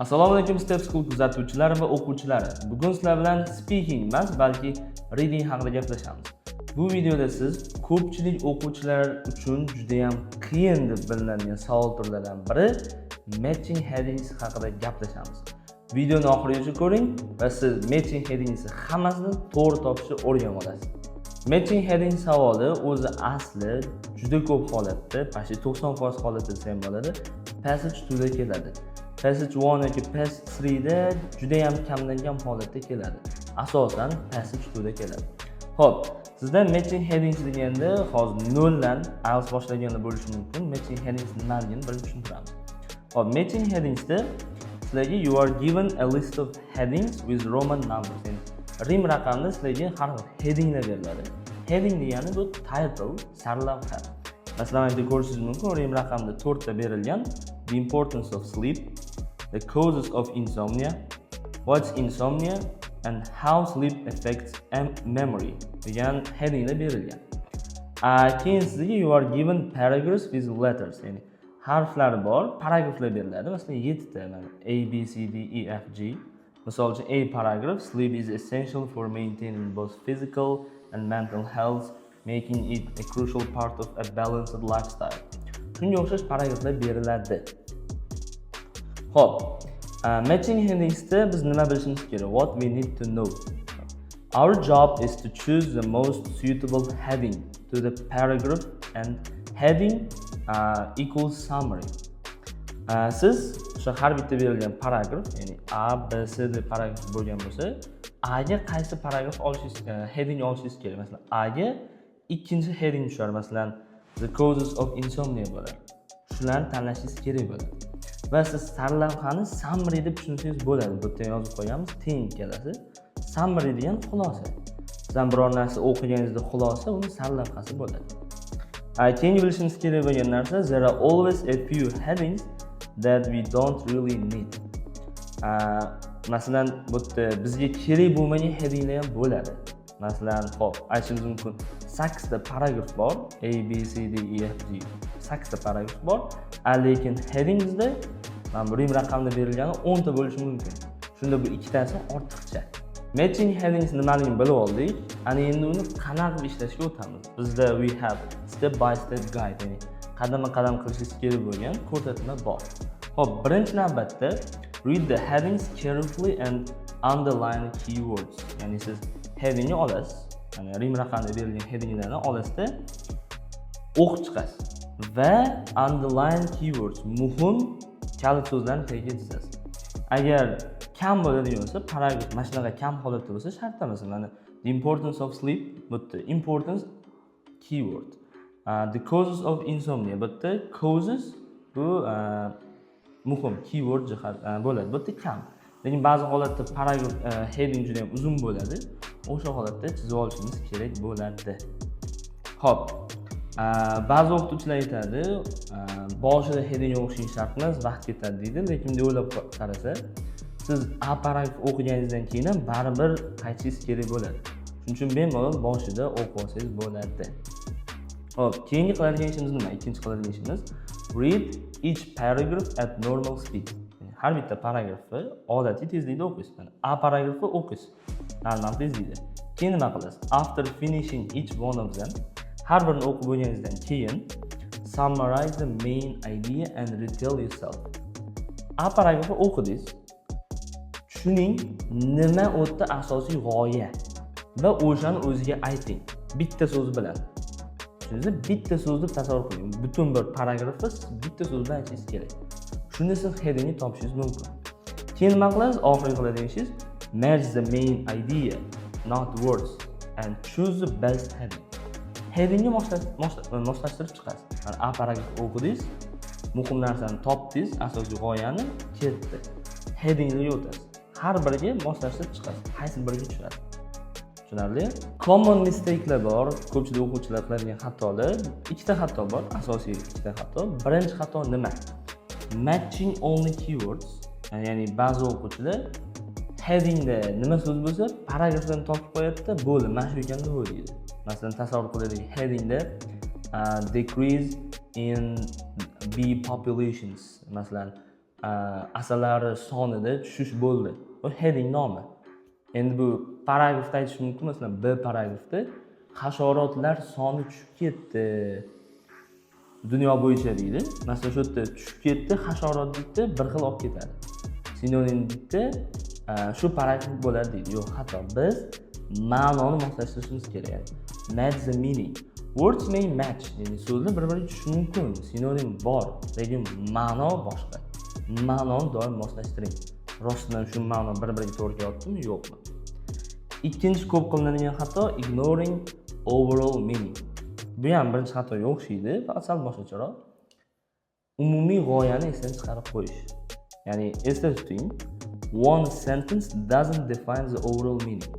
Assalomu alaykum Step School kuzatuvchilari va o'quvchilari. Bugun sizlar bilan speaking emas, balki reading haqida gaplashamiz. Bu videoda siz ko'pchilik o'quvchilar uchun juda ham qiyin deb bilinadigan savol turlaridan biri matching headings haqida gaplashamiz. Videoni oxirigacha ko'ring va siz matching headings hammasini to'g'ri topishni o'rganib olasiz. Matching heading savoli o'zi asli juda ko'p holatda, почти 90% holatda desam bo'ladi, passage 2 da keladi. Passage 1 yoki passage 3 da juda ham kamdan kam holatda keladi. Asosan passage 2 da keladi. Xo'p, sizda matching headings deganda hozir 0 dan IELTS boshlaganda bo'lishi mumkin. Matching headings nimaligini birinchi tushuntiramiz. Xo'p, matching headings da sizlarga you are given a list of headings with Roman numbers. Rim raqamda sizlarga har xil headinglar beriladi. Heading degani bu title, sarlavha. Masalan, endi ko'rishingiz mumkin, Rim raqamda 4 ta berilgan. The importance of sleep, the causes of insomnia, what's insomnia, and how sleep affects memory degan headinglar berilgan. Keyin sizga you are given paragraphs with letters, ya'ni harflar bor, paragraflar beriladi. Masalan, 7 ta, A, B, C, D, E, F, G. Misol uchun A paragraph, sleep is essential for maintaining both physical and mental health, making it a crucial part of a balanced lifestyle. Shunga o'xshash paragraflar beriladi. Xo'p, matching headingsda biz nima bilishimiz kerak? What we need to know. Our job is to choose the most suitable heading to the paragraph, and heading equals summary. Siz o'sha har bitta berilgan paragraf, ya'ni A, B, C deb paragraf bo'lgan bo'lsa, A ga qaysi paragraf olishingiz, heading olishingiz kerak. Masalan, A ga ikkinchi heading tushar, masalan, the causes of insomnia bo'ladi. Shularni tanlashingiz kerak bo'ladi. Va siz sarlavhani summary deb tushunsangiz bo'ladi. Bu yerda yozib qo'yamiz, teng keladi. Summary degan xulosa. Sizdan biror narsa o'qiganingizda xulosa, uni sarlavhasi bo'ladi. Keyingi bilishimiz kerak bo'lgan narsa, there are always a few headings that we don't really need. Masalan, bu yerda bizga kerak bo'lmagan headinglar ham bo'ladi. Masalan, xo'p, aytishimiz mumkin, 8 ta paragraf bor, A, B, C, D, E, F, G. 8 ta paragraf bor, lekin headingsda mana bu rim raqamda berilgani 10 ta bo'lishi mumkin. Shunda bu ikkitasi ortiqcha. Matching headings nimaligini bilib oldik. Ana endi uni qanaqa qilib ishlashga o'tamiz. Bizda we have step by step guide, ya'ni qadama-qadam qilishingiz kerak bo'lgan ko'rsatma bor. Xo'p, birinchi navbatda read the headings carefully and underline keywords. Ya'ni siz headingni olasiz, ya'ni rim raqamda berilgan headinglarni olasizda o'qib chiqasiz va underline keywords, muhim kalit so'zlarni tagiga chizasiz. Agar kam bo'ladigan bo'lsa, paragraf mana shunaqa kam holatda bo'lsa, shart emas. Mana the importance of sleep, but the importance keyword. The causes of insomnia, but the causes bu muhim keyword jihat bo'ladi. Bu yerda kam. Lekin ba'zi holatda paragraf heading juda ham uzun bo'ladi. O'sha holatda chizib olishingiz kerak bo'ladi. Xo'p, ba'zi o'qituvchilar aytadi, boshida heading o'qishingiz shart emas, vaqt ketadi deydi, lekin bunday o'ylab qarasa, siz A paragraf o'qiganingizdan keyin ham baribir qaytishingiz kerak bo'ladi. Shuning uchun bemalol boshida o'qib olsangiz bo'ladi. Xo'p, keyingi qiladigan ishimiz nima? Ikkinchi qiladigan ishimiz read each paragraph at normal speed. Har bitta paragrafni odatiy tezlikda o'qiysiz. A paragrafni o'qiysiz normal tezlikda. Keyin nima qilasiz? After finishing each one of them, har birini o'qib bo'lganingizdan keyin summarize the main idea and retell yourself. A paragrafni o'qidingiz. Tushuning, nima o'tda asosiy g'oya va o'shani o'ziga ayting. Bitta so'z bilan. Tushundingizmi? Bitta so'z deb tasavvur qiling. Butun bir paragrafni bitta so'z bilan aytishingiz kerak. Shunda siz headingni topishingiz mumkin. Keyin nima qilasiz? Oxirgi qiladigan ishingiz merge the main idea, not words, and choose the best heading. Headingni moslashtirib chiqasiz. Mana A paragraf o'qidingiz, muhim narsani topdingiz, asosiy g'oyani ketdi. Headingga o'tasiz. Har biriga moslashtirib chiqasiz. Qaysi biriga tushadi? Tushunarli? Common mistake'lar bor. Ko'pchilik o'quvchilar qiladigan xatolar, ikkita xato bor, asosiy ikkita xato. Birinchi xato nima? Matching only keywords. Ya'ni ba'zi o'quvchilar headingda nima so'z bo'lsa, paragrafdan topib qo'yadi-da, bo'ldi, mana shu ekanda bu deydi. Masalan, tasavvur qilaylik, headingda decrease in bee populations. Masalan, asalari sonida tushish bo'ldi. Bu heading nomi. Endi bu paragrafda aytish mumkin, masalan, B paragrafda hasharotlar soni tushib ketdi. Dunyo bo'yicha deydi. Masalan, shu yerda tushib ketdi, hasharot deydi, bir xil olib ketadi. Sinonim deydi, shu paragraf bo'ladi deydi. Yo'q, xato. Biz ma'noni moslashtirishimiz kerak. Match the meaning. Words may match. Ya'ni so'zlar bir-biriga tushishi mumkin. Sinonim bor, lekin ma'no boshqa. Ma'noni doim moslashtiring. Rostdan shu ma'no bir-biriga to'g'ri kelyaptimi, yo'qmi? Ikkinchi ko'p qilinadigan xato ignoring overall meaning. Bu ham birinchi xatoga o'xshaydi, faqat sal boshqacharoq. Umumiy g'oyani esdan chiqarib qo'yish. Ya'ni esda tuting, one sentence doesn't define the overall meaning.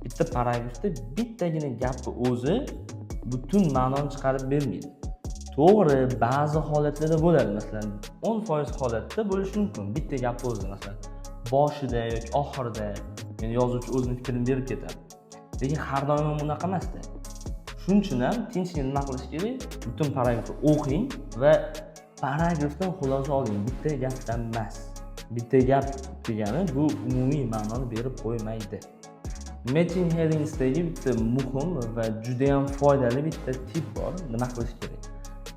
Bitta paragrafda bittagina gapni o'zi butun ma'noni chiqarib bermaydi. To'g'ri, ba'zi holatlarda bo'ladi. Masalan, 10% holatda bo'lishi mumkin. Bitta gapni o'zi, masalan, boshida yoki oxirida, ya'ni yozuvchi o'zining fikrini berib ketadi. Lekin har doim bunaqa emas-da. Shuning uchun ham tinchgina nima qilish kerak? Butun paragrafni o'qing va paragrafdan xulosa oling. Bitta gapdan emas. Bitta gap degani bu umumiy ma'noni berib qo'ymaydi. Matching headingsdagi bitta muhim va juda ham foydali bitta tip bor. Nima qilish kerak?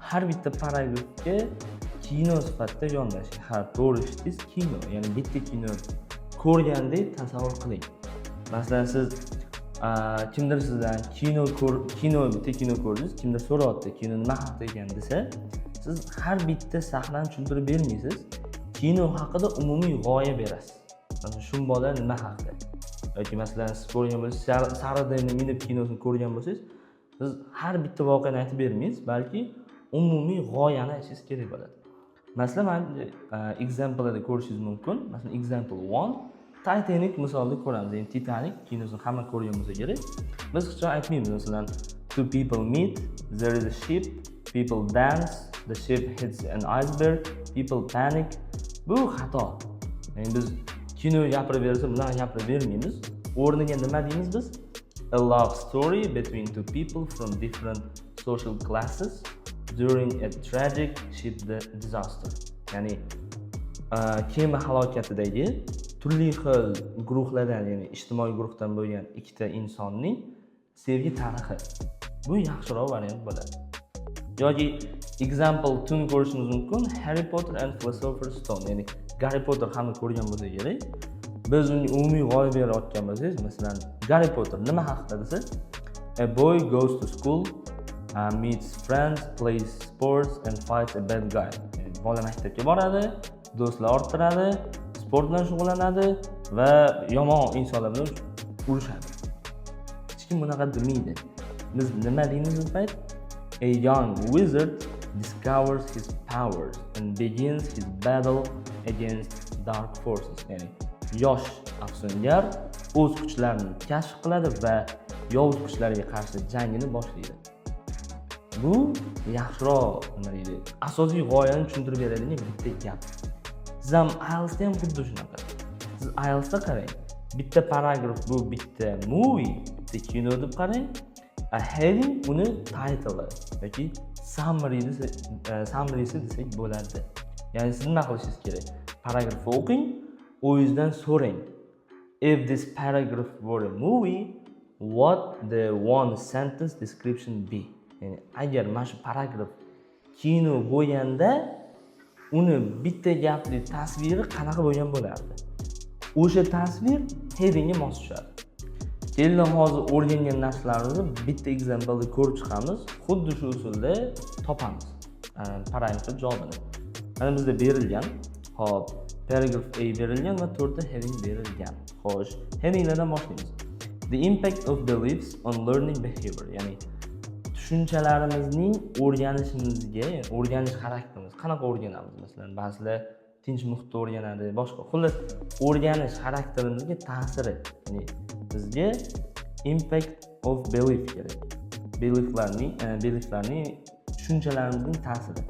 Har bitta paragrafga kino sifatida yondashing. Ha, to'g'ri eshitdingiz, kino. Ya'ni bitta kino ko'rgandek tasavvur qiling. Masalan, siz kimdir sizdan bitta kino ko'rdingiz, kimdir so'rayapti, kino nima haqida ekan desa, siz har bitta sahnani tushuntirib bermaysiz. Kino haqida umumiy g'oya berasiz. Masalan, shu bola nima haqida? Yoki masalan, siz ko'rgan bo'lsangiz, Saradayni minib kinosini ko'rgan bo'lsangiz, siz har bitta voqeani aytib bermaysiz, balki umumiy g'oyani aytishingiz kerak bo'ladi. Masalan, men example'da ko'rishingiz mumkin. Masalan, example 1 Titanic misolida ko'ramiz. Ya'ni Titanic kinosini hamma ko'rgan bo'lsa kerak. Biz hech qachon aytmaymiz, masalan, two people meet, there is a ship, people dance, the ship hits an iceberg, people panic. Bu xato. Ya'ni biz kino gapirib bersa, bunaqa gapirib bermaymiz. O'rniga nima deymiz biz? A love story between two people from different social classes during a tragic ship disaster. Ya'ni kema halokatidagi turli xil guruhlardan, ya'ni ijtimoiy guruhdan bo'lgan ikkita insonning sevgi tarixi. Bu yaxshiroq variant bo'ladi. Yoki example 2 ni ko'rishingiz mumkin. Harry Potter and Philosopher's Stone. Ya'ni Harry Potter hamma ko'rgan bo'lsa kerak. Biz uning umumiy g'oya berayotgan bo'lsangiz, masalan, Harry Potter nima haqida desa, a boy goes to school, meets friends, plays sports and fights a bad guy. Bola maktabga boradi, do'stlar orttiradi, sport bilan shug'ullanadi va yomon insonlar bilan urushadi. Hech kim bunaqa demaydi. Biz nima deymiz bu payt? A young wizard discovers his powers and begins his battle against dark forces. Ya'ni yosh afsungar o'z kuchlarini kashf qiladi va yovuz kuchlarga qarshi jangini boshlaydi. Bu yaxshiroq, nima deydi, asosiy g'oyani tushuntirib beradigan bitta gap. Siz ham IELTSda ham xuddi shunaqa. Siz IELTSda qarang, bitta paragraf bu bitta movie, bitta kino deb qarang, a heading uni title yoki summary'si desak bo'ladi. Ya'ni siz nima qilishingiz kerak? Paragrafni o'qing, o'zingizdan so'rang. If this paragraph were a movie, what the one sentence description be? Ya'ni agar mana shu paragraf kino bo'lganda, uni bitta gapli tasviri qanaqa bo'lgan bo'lardi? O'sha tasvir headingga mos tushadi. Keling, hozir o'rgangan narsalarimizni bitta example ko'rib chiqamiz. Xuddi shu usulda topamiz paragrafning javobini. Mana bizda berilgan, hop, paragraph A berilgan va 4 ta heading berilgan. Xo'sh, headinglardan boshlaymiz. The impact of beliefs on learning behavior, ya'ni tushunchalarimizning o'rganishimizga, o'rganish xarakterimiz, qanaqa o'rganamiz? Masalan, ba'zilar tinch muhitda o'rganadi, boshqa. Xullas, o'rganish xarakterimizga ta'siri, ya'ni bizga impact of belief kerak. Belieflarning tushunchalarimizning ta'siri.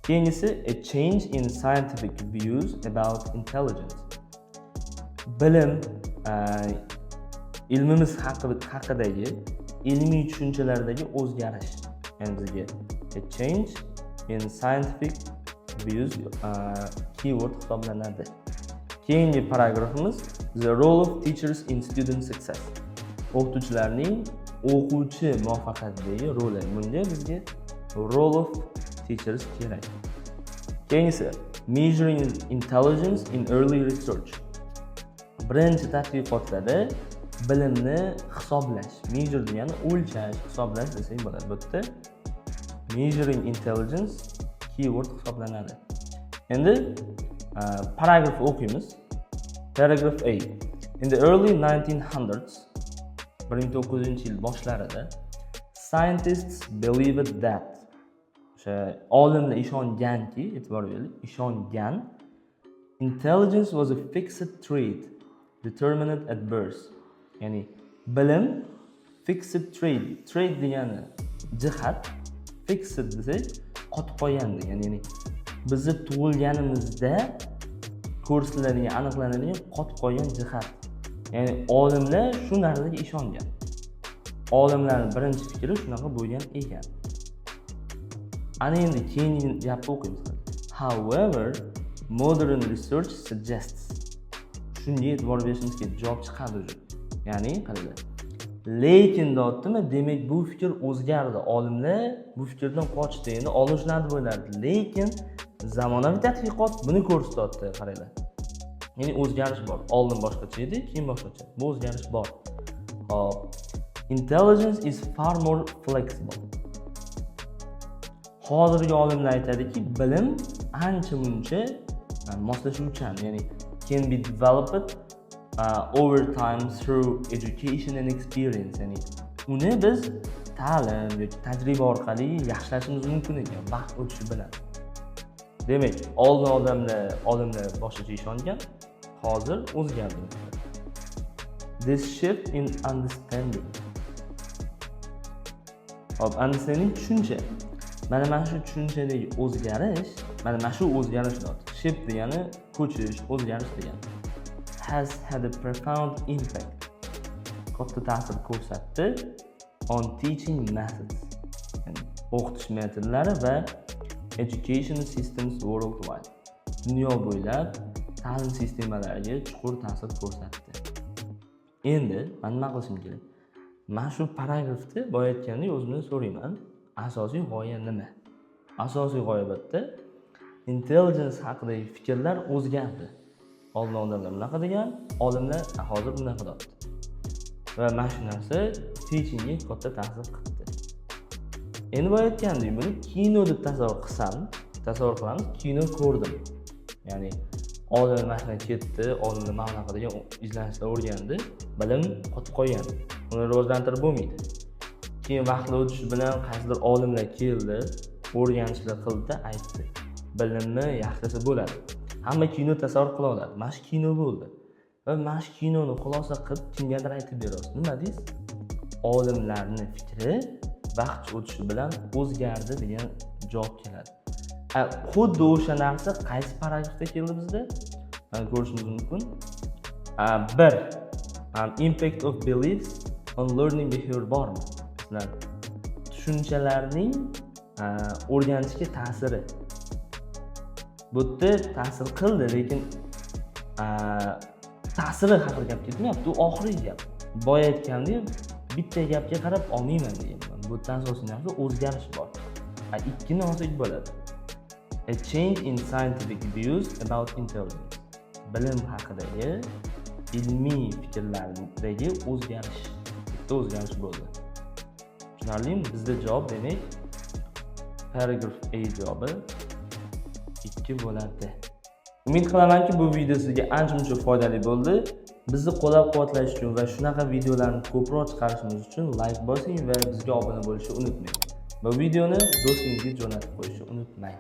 Keyingisi, a change in scientific views about intelligence. Bilim, ilmimiz haqidagi ilmiy tushunchalardagi o'zgarish. Ya'ni bizga a change in scientific abuse keyword hisoblanadi. Keyingi paragrafimiz the role of teachers in student success. O'qituvchilarning o'quvchi muvaffaqiyatidagi roli. Bunga bizga role of teachers kerak. Keyingisi measuring intelligence in early research. Birinchi tadqiqotlarda bilimni hisoblash. Measure degani o'lchash, hisoblash desak bo'ladi. Bu yerda measuring intelligence keyword hisoblanadi. Endi paragraf o'qiymiz. Paragraph A. In the early 1900s, 1900-yil boshlarida scientists believed that o'sha olimlar ishonganki, e'tibor bering, ishongan intelligence was a fixed trait determined at birth. Ya'ni bilim fixed trait degani jihat, fixed desak qotib qolgan degani, ya'ni bizni tug'ilganimizda ko'rsatiladigan, aniqlanadigan qotib qolgan jihat. Ya'ni olimlar shu narsaga ishongan. Olimlarning birinchi fikri shunaqa bo'lgan ekan. Ana endi keyingi gapni o'qiymiz. However, modern research suggests. Shunga e'tibor berishimiz kerak, javob chiqadi o'zi. Ya'ni qaranglar. Lekin deyaptimi, demak bu fikr o'zgardi. Olimlar bu fikrdan qochdi, endi olishlandi bo'lardi. Lekin zamonaviy tadqiqot buni ko'rsatyapti, qaranglar. Ya'ni o'zgarish bor. Oldin boshqacha edi, keyin boshqacha. Bu o'zgarish bor. Hop. Intelligence is far more flexible. Hozirgi olimlar aytadiki, bilim ancha-muncha moslashuvchan, ya'ni can be developed over time through education and experience. Ya'ni uni biz ta'lim yoki tajriba orqali yaxshilashimiz mumkin ekan, vaqt o'tishi bilan. Demak, oldin olimlar boshqacha ishongan, hozir o'zgardi. This shift in understanding. Hop, understanding tushuncha. Mana shu tushunchadagi o'zgarish, mana shu o'zgarishlar. Shift degani ko'chish, o'zgarish degani. Has had a profound impact. Katta ta'sir ko'rsatdi on teaching methods. Yani o'qitish metodlari va education systems worldwide. Dunyo bo'ylab ta'lim sistemalariga chuqur ta'sir ko'rsatdi. Endi men nima qilishim kerak? Men shu paragrafda boya aytgandek o'zimdan so'rayman. Asosiy g'oya nima? Asosiy g'oya bu yerda intelligence haqidagi fikrlar o'zgardi. Oldin odamlar bunaqa degan, olimlar hozir bunaqa deyapti. Va mana shu narsa teachingga katta ta'sir qildi. Endi boya aytgandek, buni kino deb tasavvur qilamiz. Kino ko'rdim. Ya'ni olimlar mashina ketdi, olimlar mana bunaqa degan izlanishlar o'rgandi, bilim qotib qolgan. Uni rivojlantirib bo'lmaydi. Keyin vaqt o'tishi bilan qaysidir olimlar keldi, o'rganishlar qildi, aytdi. Bilimni yaxshilasa bo'ladi. Hamma kino tasavvur qila oladi. Mana shu kino bo'ldi. Va mana shu kinoni xulosa qilib kimgadir aytib berasiz. Nima deysiz? Olimlarning fikri vaqt o'tishi bilan o'zgardi degan javob keladi. Xuddi o'sha narsa qaysi paragrafda keldi bizda? Mana ko'rishingiz mumkin. 1. Impact of beliefs on learning behavior bormi? Tushunchalarning o'rganishga ta'siri. Bu yerda ta'sir qildi, lekin ta'siri haqida gap ketmayapti. U oxirgi gap. Boya aytgandek, bitta gapga qarab olmayman deganman. Bu yerda asosiy narsa o'zgarish bor. Ikkini olsak bo'ladi. A change in scientific views about intelligence. Bilim haqidagi ilmiy fikrlardagi o'zgarish. Bitta o'zgarish bo'ldi. Tushunarlimi? Bizda javob demak paragraf A javobi 2 bo'ladi. Umid qilamanki, bu video sizga ancha-muncha foydali bo'ldi. Bizni qo'llab-quvvatlash uchun va shunaqa videolarni ko'proq chiqarishimiz uchun like bosing va bizga obuna bo'lishni unutmang. Bu videoni do'stingizga jo'natib qo'yishni unutmang.